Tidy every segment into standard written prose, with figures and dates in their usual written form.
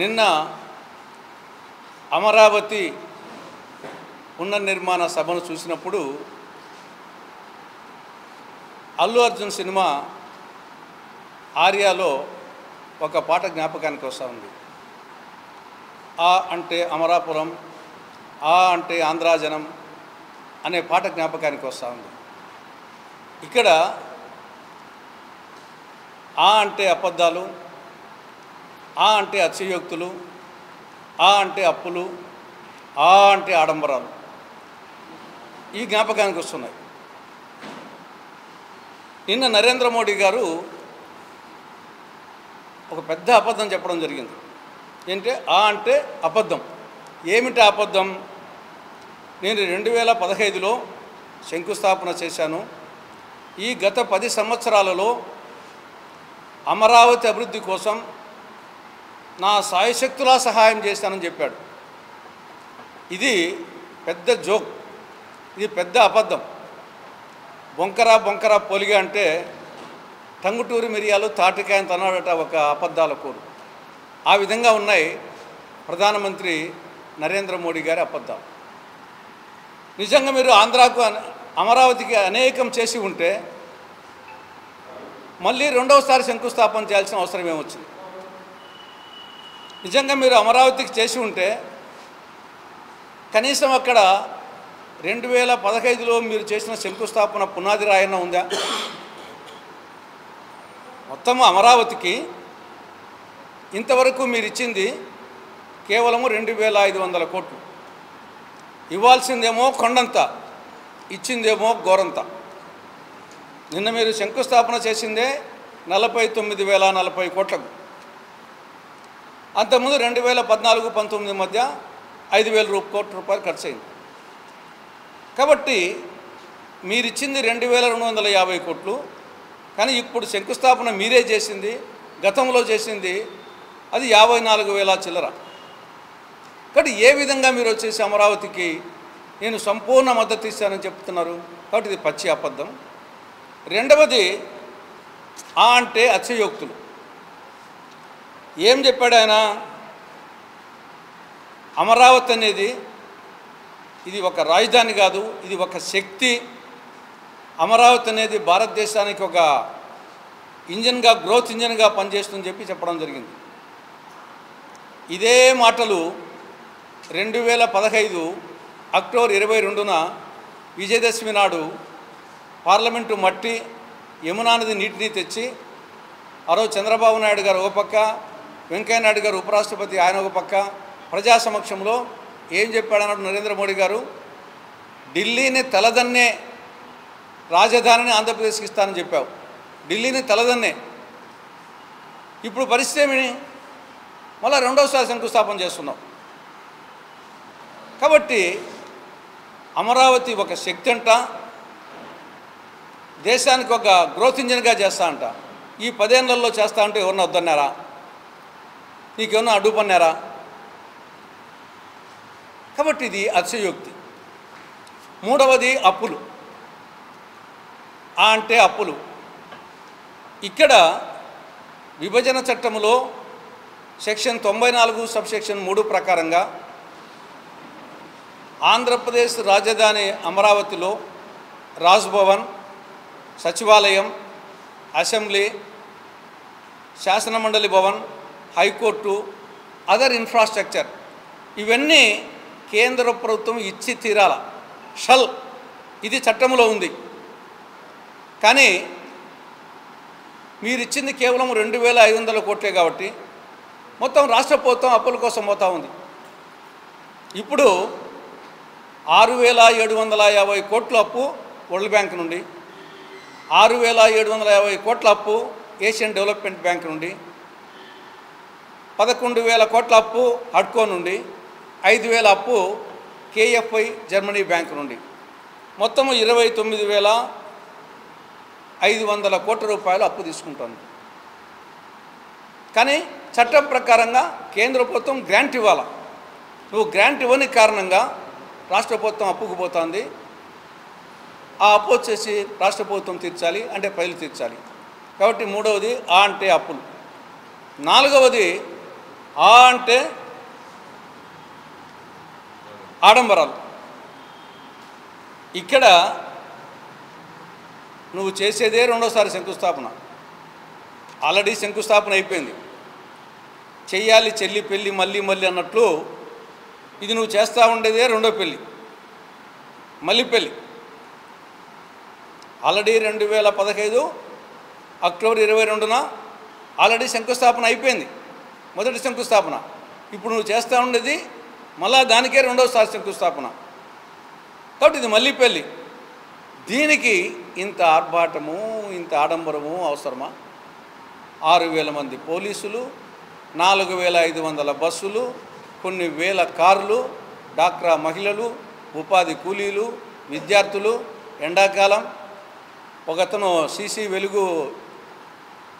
నిన్న అమరావతి పునర్నిర్మాణ సభను చూసినప్పుడు అల్లు అర్జున్ సినిమా ఆర్యాలో ఒక పాట జ్ఞాపకానికి వస్తూ ఉంది. ఆ అంటే అమరాపురం, ఆ అంటే ఆంధ్రాజనం అనే పాట జ్ఞాపకానికి వస్తూ ఉంది. ఇక్కడ ఆ అంటే అబద్ధాలు, ఆ అంటే అతిశయోక్తులు, ఆ అంటే అప్పులు, ఆ అంటే ఆడంబరాలు ఈ జ్ఞాపకానికి వస్తున్నాయి. నిన్న నరేంద్ర మోడీ గారు ఒక పెద్ద అబద్ధం చెప్పడం జరిగింది. ఏంటంటే ఆ అంటే అబద్ధం. ఏమిటి అబద్ధం? నేను 2015లో శంకుస్థాపన చేశాను. ఈ గత 10 సంవత్సరాలలో అమరావతి అభివృద్ధి కోసం నా సాయశక్తులా సహాయం చేశానని చెప్పాడు. ఇది పెద్ద జోక్, ఇది పెద్ద అబద్ధం. బొంకరా పోలిగా అంటే టంగుటూరి మిరియాలు తాటికాయని తన్నాడట ఒక అబద్ధాల కూరు. ఆ విధంగా ఉన్నాయి ప్రధానమంత్రి నరేంద్ర మోడీ గారి అబద్ధాలు. నిజంగా మీరు ఆంధ్రాకు అమరావతికి అనేకం చేసి ఉంటే మళ్ళీ రెండవసారి శంకుస్థాపన చేయాల్సిన అవసరం ఏమొచ్చింది? నిజంగా మీరు అమరావతికి చేసి ఉంటే కనీసం అక్కడ 2015లో మీరు చేసిన శంకుస్థాపన పునాది రాయన ఉందా? మొత్తం అమరావతికి ఇంతవరకు మీరు ఇచ్చింది కేవలము 2500 కోట్లు. ఇవ్వాల్సిందేమో కొండంత, ఇచ్చిందేమో గోరంత. నిన్న మీరు శంకుస్థాపన చేసిందే 49,040 కోట్లకు. అంతకుముందు 2014-19 మధ్య 5,000 కోట్ల రూపాయలు ఖర్చు అయింది. కాబట్టి మీరిచ్చింది 2,250 కోట్లు. కానీ ఇప్పుడు శంకుస్థాపన మీరే చేసింది, గతంలో చేసింది అది 54,000 చిల్లర. కాబట్టి ఏ విధంగా మీరు వచ్చేసి అమరావతికి నేను సంపూర్ణ మద్దతు ఇస్తానని చెప్తున్నారు? కాబట్టి ఇది పచ్చి అబద్ధం. రెండవది ఆ అంటే అతిశయోక్తులు. ఏం చెప్పాడు ఆయన? అమరావతి అనేది ఇది ఒక రాజధాని కాదు, ఇది ఒక శక్తి. అమరావతి అనేది భారతదేశానికి ఒక ఇంజన్గా, గ్రోత్ ఇంజన్గా పనిచేస్తుందని చెప్పడం జరిగింది. ఇదే మాటలు 2015 అక్టోబర్ 22న విజయదశమి నాడు పార్లమెంటు మట్టి, యమునా నది నీటిని తెచ్చి ఆ రోజు చంద్రబాబు నాయుడు గారు ఒక పక్క, వెంకయ్యనాయుడు గారు ఉపరాష్ట్రపతి ఆయన ఒక పక్క ప్రజా సమక్షంలో ఏం చెప్పాడన్నాడు నరేంద్ర మోడీ గారు? ఢిల్లీని తలదన్నే రాజధానిని ఆంధ్రప్రదేశ్కి ఇస్తానని చెప్పావు. ఢిల్లీని తలదన్నే. ఇప్పుడు పరిస్థితి ఏమి? మళ్ళీ రెండవసారి శంకుస్థాపన చేస్తున్నాం. కాబట్టి అమరావతి ఒక శక్తి అంట, దేశానికి ఒక గ్రోత్ ఇంజిన్గా చేస్తా అంట. ఈ 10 ఏళ్లలో చేస్తా అంటే ఎవరన్నా వద్దన్నారా? నీకేమన్నా అడ్డుపన్నారా? కాబట్టి ఇది అతిశయోక్తి. మూడవది అప్పులు. ఆ అంటే అప్పులు. ఇక్కడ విభజన చట్టంలో సెక్షన్ 94 సబ్సెక్షన్ 3 ప్రకారంగా ఆంధ్రప్రదేశ్ రాజధాని అమరావతిలో రాజ్భవన్, సచివాలయం, అసెంబ్లీ, శాసనమండలి భవన్, హైకోర్టు, అదర్ ఇన్ఫ్రాస్ట్రక్చర్ ఇవన్నీ కేంద్ర ప్రభుత్వం ఇచ్చి తీరాల. షల్ ఇది చట్టంలో ఉంది. కానీ మీరు ఇచ్చింది కేవలం 2,500 కోట్లే కాబట్టి మొత్తం రాష్ట్ర ప్రభుత్వం అప్పుల కోసం పోతూ ఉంది. ఇప్పుడు 6,750 కోట్ల అప్పు వరల్డ్ బ్యాంక్ నుండి, 6,750 కోట్ల అప్పు ఏషియన్ డెవలప్మెంట్ బ్యాంక్ నుండి, 11,000 కోట్ల అప్పు హడ్కో నుండి, 5,000 అప్పు కేఎఫ్ఐ జర్మనీ బ్యాంక్ నుండి, మొత్తము 29,500 కోట్ల రూపాయలు అప్పు తీసుకుంటుంది. కానీ చట్టం ప్రకారంగా కేంద్ర ప్రభుత్వం గ్రాంట్ ఇవ్వాలి. నువ్వు గ్రాంట్ ఇవ్వని కారణంగా రాష్ట్ర ప్రభుత్వం అప్పుకు పోతుంది. ఆ అప్పు వచ్చేసి రాష్ట్ర ప్రభుత్వం తీర్చాలి, అంటే ప్రజలు తీర్చాలి. కాబట్టి మూడవది ఆ అంటే అప్పులు. నాలుగవది ఆ అంటే ఆడంబరాలు. ఇక్కడ నువ్వు చేసేదే రెండోసారి శంకుస్థాపన. ఆల్రెడీ శంకుస్థాపన అయిపోయింది. చెయ్యాలి చెల్లి పెళ్ళి మళ్ళీ మళ్ళీ అన్నట్లు ఇది నువ్వు చేస్తూ ఉండేదే రెండో పెళ్ళి, మళ్ళీ పెళ్ళి. ఆల్రెడీ 2015 అక్టోబర్ 22న ఆల్రెడీ శంకుస్థాపన అయిపోయింది, మొదటి శంకుస్థాపన. ఇప్పుడు నువ్వు చేస్తూ ఉండేది మళ్ళా దానికే రెండోసారి శంకుస్థాపన. కాబట్టి ఇది మళ్ళీ పెళ్ళి. దీనికి ఇంత ఆర్భాటము, ఇంత ఆడంబరము అవసరమా? 6,000 మంది పోలీసులు, 4,500 బస్సులు, కొన్ని వేల కార్లు, డాక్రా మహిళలు, ఉపాధి కూలీలు, విద్యార్థులు, ఎండాకాలం. ఒకతను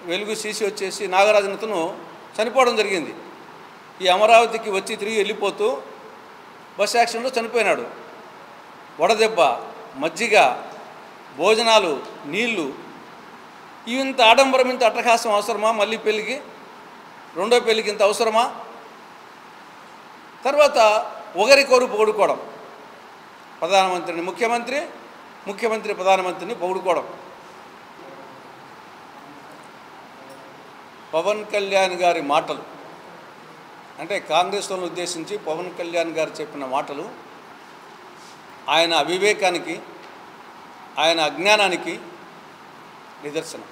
వెలుగు సీసీ వచ్చేసి నాగరాజనతను చనిపోవడం జరిగింది. ఈ అమరావతికి వచ్చి తిరిగి వెళ్ళిపోతూ బస్ యాక్సిడెంట్లో చనిపోయినాడు. వడదెబ్బ, మజ్జిగ, భోజనాలు, నీళ్లు, ఇంత ఆడంబరం, ఇంత అట్టహాసం అవసరమా? మళ్ళీ పెళ్ళికి, రెండో పెళ్ళికి ఇంత అవసరమా? తర్వాత ఒకరికొరు పొగుడుకోవడం, ప్రధానమంత్రిని ముఖ్యమంత్రి, ముఖ్యమంత్రి ప్రధానమంత్రిని పొగుడుకోవడం. పవన్ కళ్యాణ్ గారి మాటలు అంటే కాంగ్రెస్లను ఉద్దేశించి పవన్ కళ్యాణ్ గారు చెప్పిన మాటలు ఆయన అవివేకానికి, ఆయన అజ్ఞానానికి నిదర్శనం.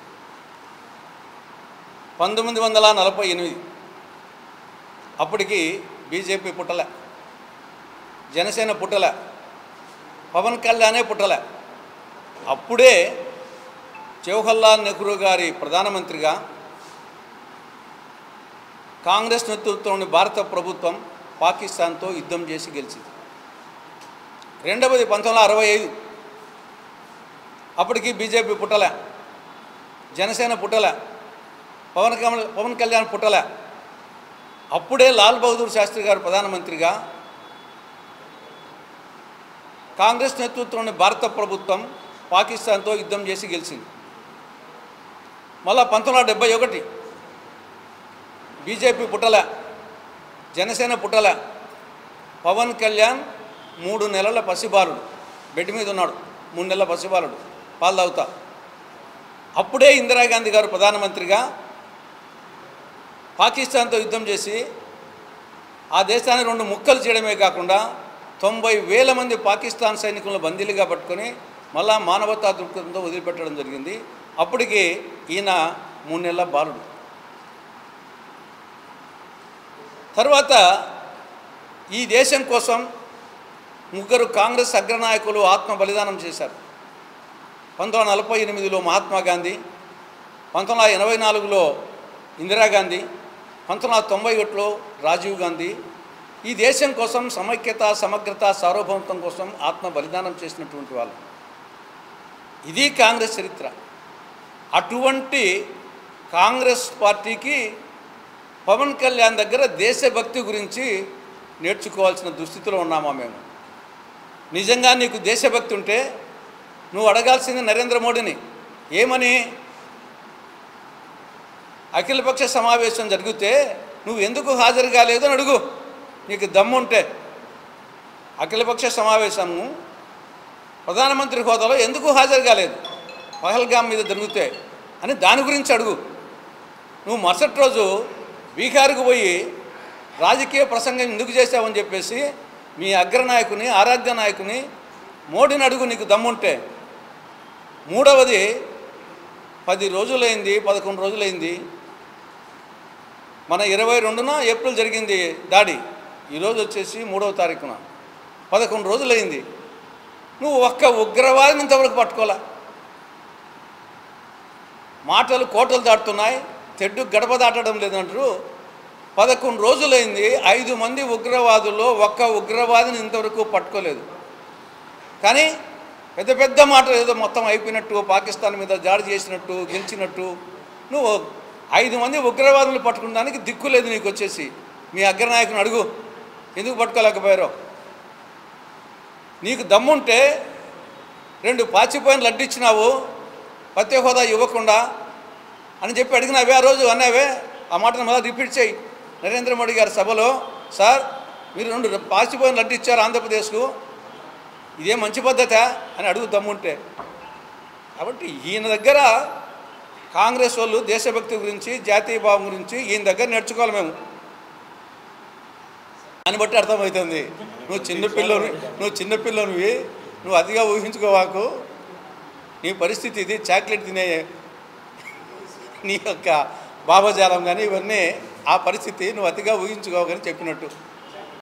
1948 అప్పటికి బీజేపీ పుట్టలే, జనసేన పుట్టలే, పవన్ కళ్యాణే పుట్టలే. అప్పుడే జవహర్లాల్ నెహ్రూ గారి ప్రధానమంత్రిగా కాంగ్రెస్ నేతృత్వంలోని భారత ప్రభుత్వం పాకిస్తాన్తో యుద్ధం చేసి గెలిచింది. రెండవది 1965 అప్పటికి బీజేపీ పుట్టలే, జనసేన పుట్టలే, పవన్ కళ్యాణ్ పుట్టలే. అప్పుడే లాల్ బహదూర్ శాస్త్రి గారు ప్రధానమంత్రిగా కాంగ్రెస్ నేతృత్వంలోని భారత ప్రభుత్వం పాకిస్తాన్తో యుద్ధం చేసి గెలిచింది. మళ్ళా 1971 బీజేపీ పుట్టలే, జనసేన పుట్టలే. పవన్ కళ్యాణ్ 3 నెలల పసిబాలుడు, బెడ్ మీద ఉన్నాడు, 3 నెలల పసిబాలుడు, పాలు తాగుతా. అప్పుడే ఇందిరాగాంధీ గారు ప్రధానమంత్రిగా పాకిస్తాన్తో యుద్ధం చేసి ఆ దేశాన్ని 2 ముక్కలు చేయడమే కాకుండా 90,000 మంది పాకిస్తాన్ సైనికులను బందీలుగా పట్టుకొని మళ్ళా మానవతా దృక్పథంతో వదిలిపెట్టడం జరిగింది. అప్పటికి ఈయన 3 నెలల బాలుడు. తర్వాత ఈ దేశం కోసం 3 కాంగ్రెస్ అగ్రనాయకులు ఆత్మ బలిదానం చేశారు. 1948లో మహాత్మా గాంధీ, 1984లో ఇందిరాగాంధీ, 1991లో రాజీవ్ గాంధీ. ఈ దేశం కోసం సమైక్యత, సమగ్రత, సార్వభౌమత్వం కోసం ఆత్మ బలిదానం చేసినటువంటి వాళ్ళు. ఇది కాంగ్రెస్ చరిత్ర. అటువంటి కాంగ్రెస్ పార్టీకి పవన్ కళ్యాణ్ దగ్గర దేశభక్తి గురించి నేర్చుకోవాల్సిన దుస్థితిలో ఉన్నామా మేము? నిజంగా నీకు దేశభక్తి ఉంటే నువ్వు అడగాల్సింది నరేంద్ర మోడీని ఏమని? అఖిలపక్ష సమావేశం జరిగితే నువ్వు ఎందుకు హాజరు కాలేదు అని అడుగు, నీకు దమ్ముంటే. అఖిలపక్ష సమావేశము ప్రధానమంత్రి హోదాలో ఎందుకు హాజరు కాలేదు పహల్గామ్ మీద జరిగితే అని దాని గురించి అడుగు. నువ్వు మరుసటి రోజు బీహార్కు పోయి రాజకీయ ప్రసంగం ఎందుకు చేశావని చెప్పేసి మీ అగ్రనాయకుని, ఆరాధ్య నాయకుని మోడీని అడుగు, నీకు దమ్ముంటే. మూడవది 10 రోజులైంది, 11 రోజులైంది. మన 22న ఏప్రిల్ జరిగింది దాడి, ఈరోజు వచ్చేసి 3వ తారీఖున, 11 రోజులైంది. నువ్వు ఒక్క ఉగ్రవాదిని ఇంతవరకు పట్టుకోలే. మాటలు కోటలు దాటుతున్నాయి, తెడ్డు గడప దాటడం లేదంటారు. 11 రోజులైంది, 5 మంది ఉగ్రవాదుల్లో ఒక్క ఉగ్రవాదిని ఇంతవరకు పట్టుకోలేదు. కానీ పెద్ద పెద్ద మాటలు ఏదో మొత్తం అయిపోయినట్టు, పాకిస్తాన్ మీద దాడి చేసినట్టు, గెలిచినట్టు. నువ్వు 5 మంది ఉగ్రవాదులు పట్టుకున్న దానికి దిక్కు లేదు నీకు. వచ్చేసి మీ అగ్రనాయకుని అడుగు, ఎందుకు పట్టుకోలేకపోయారో. నీకు దమ్ముంటే 2 పాచిపోయిన లడ్డు ఇచ్చినావు, ప్రత్యేక హోదా ఇవ్వకుండా అని చెప్పి అడిగినావే, ఆ రోజు అన్నావే. ఆ మాటను మళ్ళీ రిపీట్ చేయి. నరేంద్ర మోడీ గారి సభలో, సార్ మీరు 2 పాచిపోయిన లడ్డు ఇచ్చారు ఆంధ్రప్రదేశ్కు, ఇదే మంచి పద్ధతా అని అడుగు దమ్ముంటే. కాబట్టి ఈయన దగ్గర కాంగ్రెస్ వాళ్ళు దేశభక్తి గురించి, జాతీయ భావం గురించి ఈయన దగ్గర నేర్చుకోవాలి మేము. దాన్ని బట్టి అర్థమవుతుంది. నువ్వు చిన్నపిల్లనివి, నువ్వు అతిగా ఊహించుకోవాకు. నీ పరిస్థితి ఇది. చాక్లెట్ తినే నీ యొక్క భావజాలం కానీ ఇవన్నీ ఆ పరిస్థితి నువ్వు అతిగా ఊహించుకోవని చెప్పినట్టు.